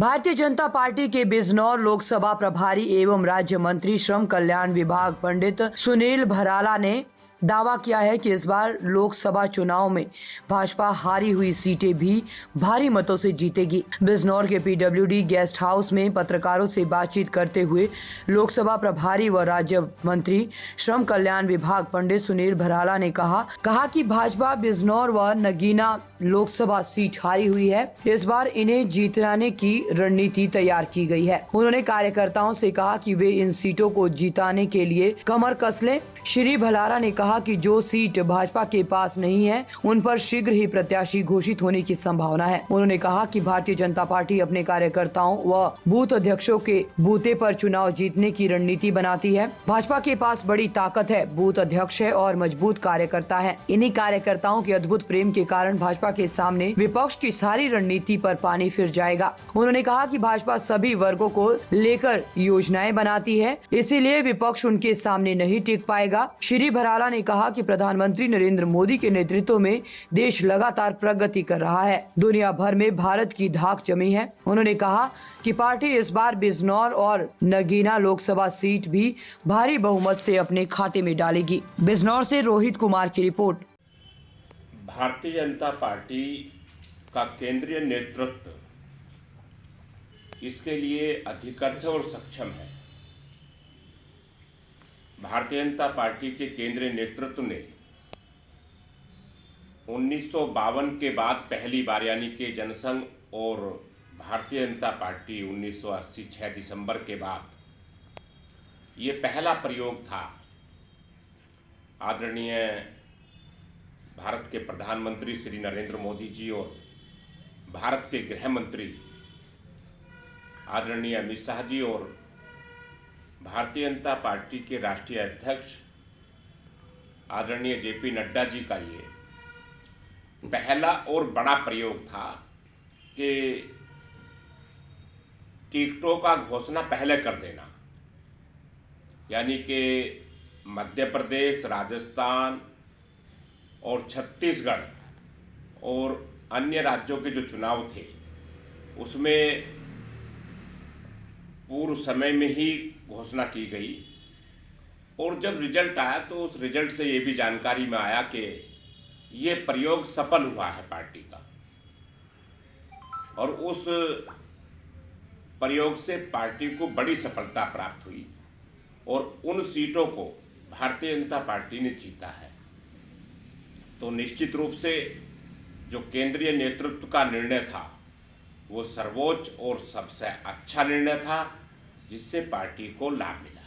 Bharatiya Janata party के बिजनौर लोकसभा प्रभारी एवं राज्य मंत्री श्रम कल्याण विभाग पंडित सुनील भराला ने दावा किया है कि इस बार लोकसभा चुनाव में भाजपा हारी हुई सीटें भी भारी मतों से जीतेगी। बिजनौर के पीडब्ल्यूडी गेस्ट हाउस में पत्रकारों से बातचीत करते हुए लोकसभा प्रभारी व राज्य मंत्री श्रम कल्याण विभाग पंडित सुनील भराला ने कहा कि भाजपा बिजनौर व नगीना लोकसभा सीट हारी हुई है। इस बार इन्हें जीताने की रणनीति तैयार की गई है। उन्होंने कार्यकर्ताओं से कहा कि वे इन सीटों को जीताने के लिए कमर कस लें। श्री भराला ने कहा कि जो सीट भाजपा के पास नहीं है उन पर शीघ्र ही प्रत्याशी घोषित होने की संभावना है। उन्होंने कहा कि भारतीय जनता पार्टी अपने कार्यकर्ताओं व बूथ अध्यक्षों के बूते पर चुनाव जीतने की रणनीति बनाती है। भाजपा के पास बड़ी ताकत है, बूथ अध्यक्ष है और मजबूत कार्यकर्ता है। इन्हीं कार्यकर्ताओं के अद्भुत प्रेम के कारण भाजपा के सामने विपक्ष की सारी रणनीति पर पानी फिर जाएगा। उन्होंने कहा कि भाजपा सभी वर्गों को लेकर योजनाएं बनाती है, इसीलिए विपक्ष उनके सामने नहीं टिक पाएगा। श्री भराला ने कहा कि प्रधानमंत्री नरेंद्र मोदी के नेतृत्व में देश लगातार प्रगति कर रहा है, दुनिया भर में भारत की धाक जमी है। उन्होंने कहा कि पार्टी इस बार बिजनौर और नगीना लोकसभा सीट भी भारी बहुमत से अपने खाते में डालेगी। बिजनौर से रोहित कुमार की रिपोर्ट। भारतीय जनता पार्टी का केंद्रीय नेतृत्व इसके लिए अधिकृत और सक्षम है। भारतीय जनता पार्टी के केंद्रीय नेतृत्व ने 1952 के बाद पहली बार यानी कि जनसंघ और भारतीय जनता पार्टी 1980 6 दिसंबर के बाद ये पहला प्रयोग था। आदरणीय भारत के प्रधानमंत्री श्री नरेंद्र मोदी जी और भारत के गृह मंत्री आदरणीय अमित शाह जी और भारतीय जनता पार्टी के राष्ट्रीय अध्यक्ष आदरणीय जेपी नड्डा जी का ये पहला और बड़ा प्रयोग था कि टिकटों का घोषणा पहले कर देना, यानी कि मध्य प्रदेश, राजस्थान और छत्तीसगढ़ और अन्य राज्यों के जो चुनाव थे उसमें पूर्व समय में ही घोषणा की गई। और जब रिजल्ट आया तो उस रिजल्ट से ये भी जानकारी में आया कि ये प्रयोग सफल हुआ है पार्टी का, और उस प्रयोग से पार्टी को बड़ी सफलता प्राप्त हुई और उन सीटों को भारतीय जनता पार्टी ने जीता है। तो निश्चित रूप से जो केंद्रीय नेतृत्व का निर्णय था वो सर्वोच्च और सबसे अच्छा निर्णय था, जिससे पार्टी को लाभ मिला।